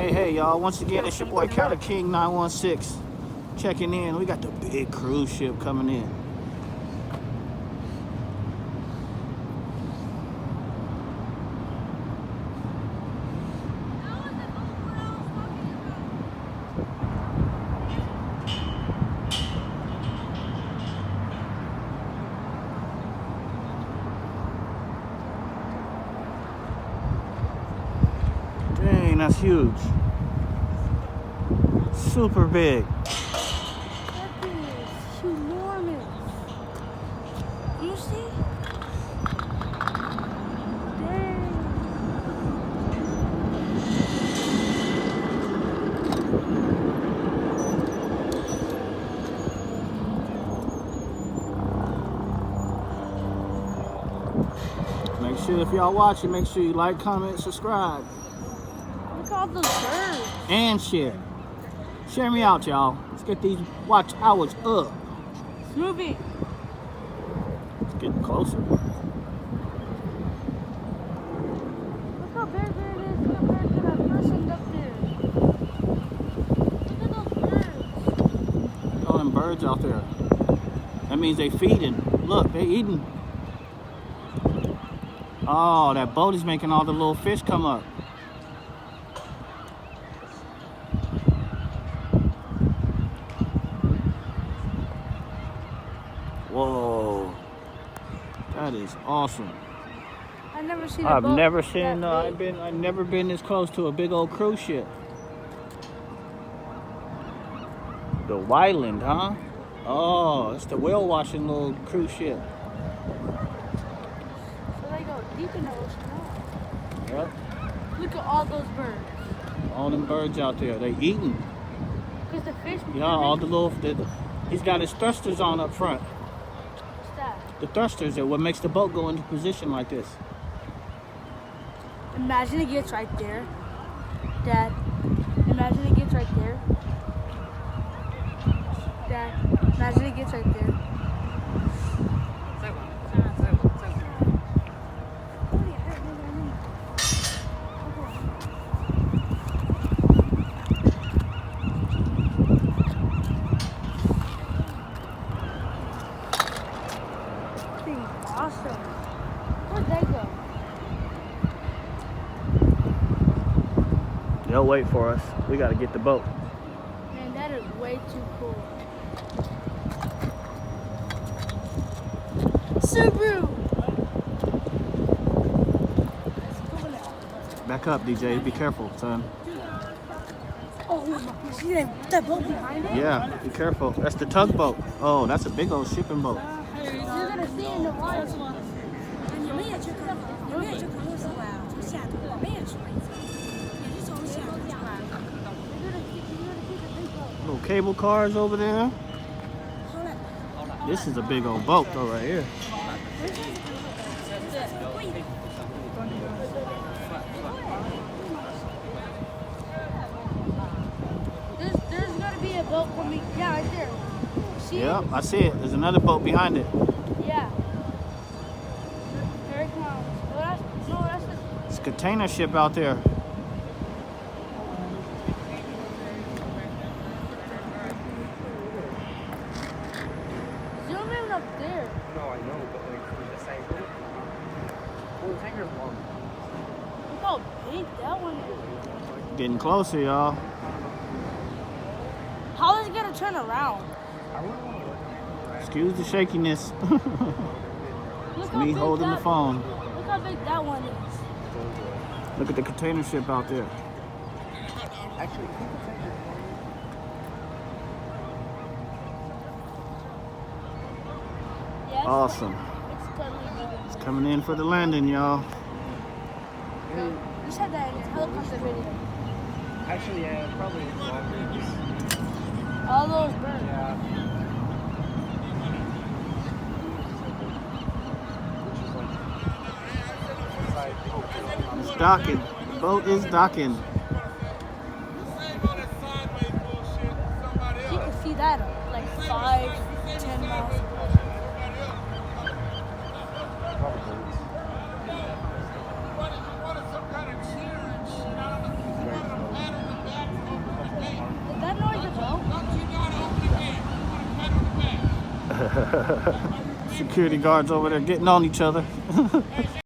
Hey, y'all. Once again, it's your boy Counter King 916 checking in. We got the big cruise ship coming in. Dang, that's huge. Super big. That thing is enormous. You see? Dang. Make sure if y'all watching, make sure you like, comment, subscribe, Look at all those birds. and share. Share me out, y'all. Let's get these watch hours up. It's moving. It's getting closer. Look how big it is compared to that person up there. Look at those birds. All them birds out there. That means they feeding. Look, they eating. Oh, that boat is making all the little fish come up. Whoa, that is awesome. I've never seen a I've boat never that seen. big. I've never been this close to a big old cruise ship. The Wyland, huh? Oh, it's the whale washing little cruise ship. So they go deep in the ocean. Huh? Yep. Look at all those birds. All them birds out there, they eating. Because the fish. Yeah, all the little. He's got his thrusters on up front. What's that? The thrusters are what makes the boat go into position like this. Imagine it gets right there. Dad. Imagine it gets right there. Dad. Imagine it gets right there. Awesome. Where'd they go? They'll wait for us. We got to get the boat. Man, that is way too cool. Subaru! Back up, DJ. Be careful, son. Oh, you see that boat behind it? Yeah, be careful. That's the tugboat. Oh, that's a big old shipping boat. You're gonna see in the water. Little cable cars over there. This is a big old boat though right here. There's gonna be a boat coming. Yeah, right there. See it? Yep, I see it. There's another boat behind it. Yeah. Here it comes. No, that's the. It's a container ship out there. Zoom in up there. No, I know, but like from the side. Oh, tanker's long. Look how big that one is. Getting closer, y'all. How is it gonna turn around? Excuse the shakiness. Look It's how me big holding the that- phone. Look how big that one is. Look at the container ship out there. Actually, I think the tanker's Yeah, Awesome. It's totally big. It's coming in for the landing, y'all. You said that in your helicopter video. Actually, yeah, probably it's longer. All those birds. Yeah. It's docking. The boat is docking. You can see that like 5-10 miles. Probably. Security guards over there getting on each other.